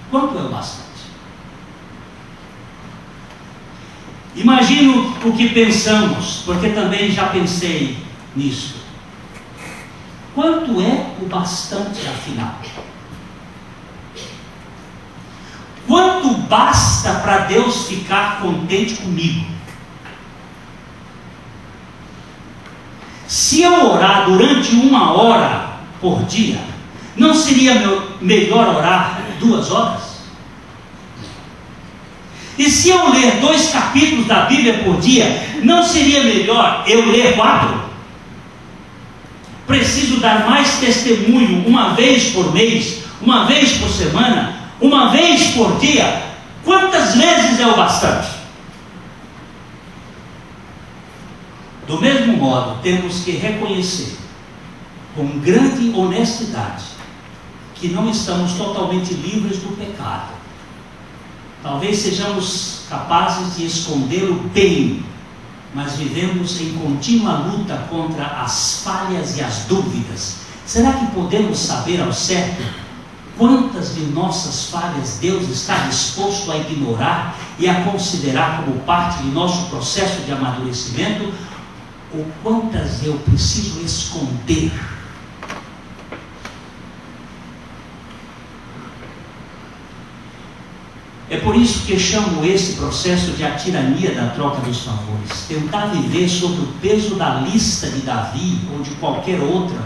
Quanto é o bastante? Imagino o que pensamos, porque também já pensei nisso. Quanto é o bastante, afinal? Quanto basta para Deus ficar contente comigo? Se eu orar durante 1 hora por dia, não seria melhor orar 2 horas? E se eu ler 2 capítulos da Bíblia por dia, não seria melhor eu ler 4? Preciso dar mais testemunho 1 vez por mês, 1 vez por semana, 1 vez por dia. Quantas vezes é o bastante? Do mesmo modo, temos que reconhecer com grande honestidade que não estamos totalmente livres do pecado. Talvez sejamos capazes de escondê-lo bem, mas vivemos em contínua luta contra as falhas e as dúvidas. Será que podemos saber ao certo quantas de nossas falhas Deus está disposto a ignorar e a considerar como parte de nosso processo de amadurecimento? Ou quantas eu preciso esconder? É por isso que chamo esse processo de a tirania da troca dos favores. Tentar viver sob o peso da lista de Davi ou de qualquer outra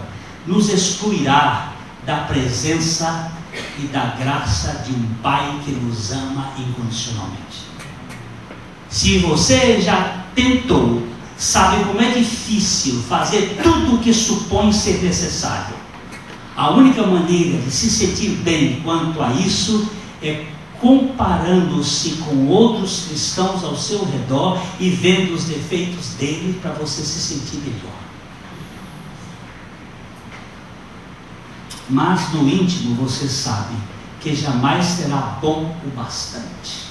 nos excluirá da presença e da graça de um Pai que nos ama incondicionalmente. Se você já tentou, sabe como é difícil fazer tudo o que supõe ser necessário. A única maneira de se sentir bem quanto a isso é comparando-se com outros cristãos ao seu redor e vendo os defeitos dele para você se sentir melhor. Mas no íntimo você sabe que jamais será bom o bastante.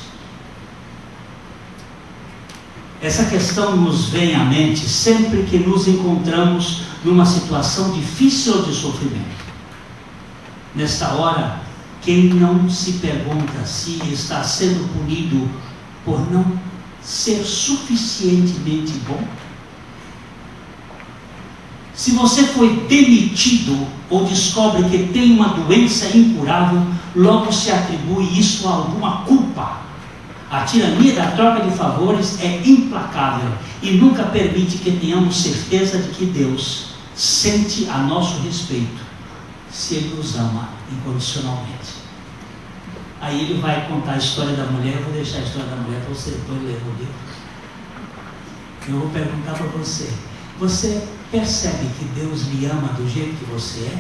Essa questão nos vem à mente sempre que nos encontramos numa situação difícil ou de sofrimento. Nesta hora, quem não se pergunta se está sendo punido por não ser suficientemente bom? Se você foi demitido ou descobre que tem uma doença incurável, logo se atribui isso a alguma culpa. A tirania da troca de favores é implacável e nunca permite que tenhamos certeza de que Deus sente a nosso respeito se Ele nos ama incondicionalmente. Aí ele vai contar a história da mulher. Eu vou deixar a história da mulher para você depois ler o livro. Eu vou perguntar para você: você percebe que Deus lhe ama do jeito que você é?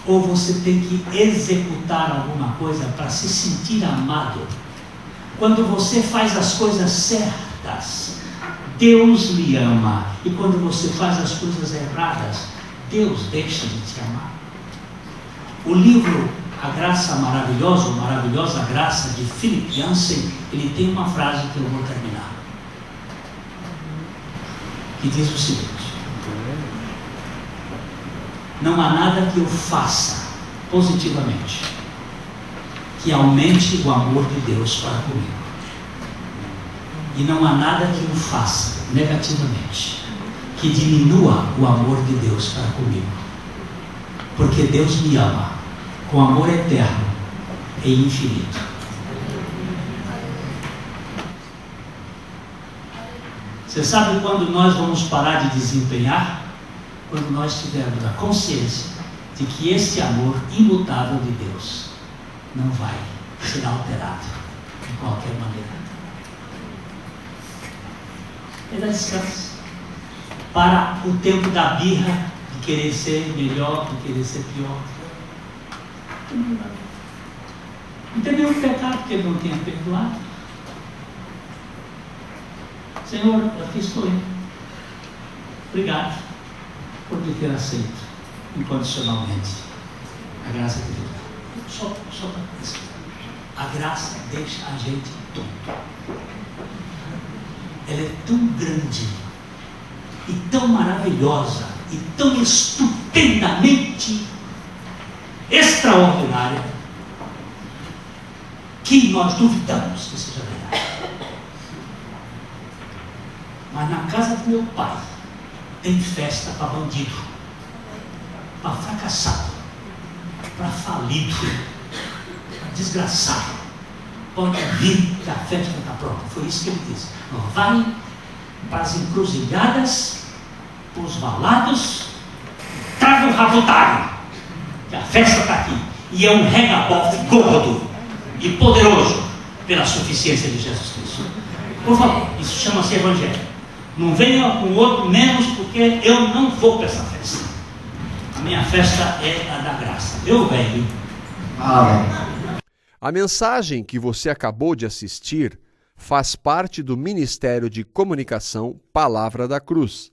Ou você tem que executar alguma coisa para se sentir amado? Quando você faz as coisas certas, Deus lhe ama. E quando você faz as coisas erradas, Deus deixa de te amar. O livro A Graça Maravilhosa, ou Maravilhosa Graça, de Philip Yancey, ele tem uma frase que eu vou terminar, que diz o seguinte: não há nada que eu faça positivamente que aumente o amor de Deus para comigo, e não há nada que eu faça negativamente que diminua o amor de Deus para comigo, porque Deus me ama com amor eterno e infinito. Você sabe quando nós vamos parar de desempenhar? Quando nós tivermos a consciência de que esse amor imutável de Deus não vai ser alterado de qualquer maneira. Ele dá descanso para o tempo da birra, de querer ser melhor, de querer ser pior. Não tem nenhum pecado que Ele não tenha perdoado. Senhor, aqui estou eu. Obrigado por me ter aceito incondicionalmente a graça de Deus. Só para isso. A graça deixa a gente tonto. Ela é tão grande e tão maravilhosa e tão estupendamente extraordinária que nós duvidamos que seja verdade. Mas na casa do meu pai tem festa para bandido, para fracassado, para falido, para desgraçado. Pode vir que a festa está pronta. Foi isso que ele disse. Vai para as encruzilhadas, para os balados, traga o rabotário, que a festa está aqui. E é um regabofe gordo e poderoso pela suficiência de Jesus Cristo. Por favor, isso chama-se Evangelho. Não venha com outro menos, porque eu não vou para essa festa. A minha festa é a da graça. Eu venho. Amém. A mensagem que você acabou de assistir faz parte do Ministério de Comunicação Palavra da Cruz.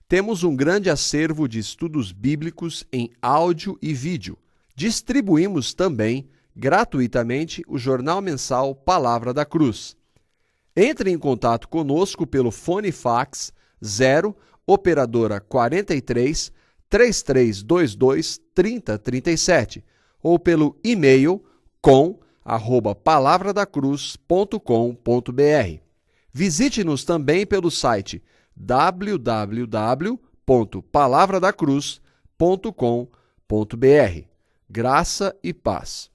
Temos um grande acervo de estudos bíblicos em áudio e vídeo. Distribuímos também, gratuitamente, o jornal mensal Palavra da Cruz. Entre em contato conosco pelo fone fax 0 operadora 43 3322 3037 ou pelo e-mail com@palavradacruz.com.br. Visite-nos também pelo site www.palavradacruz.com.br. Graça e paz.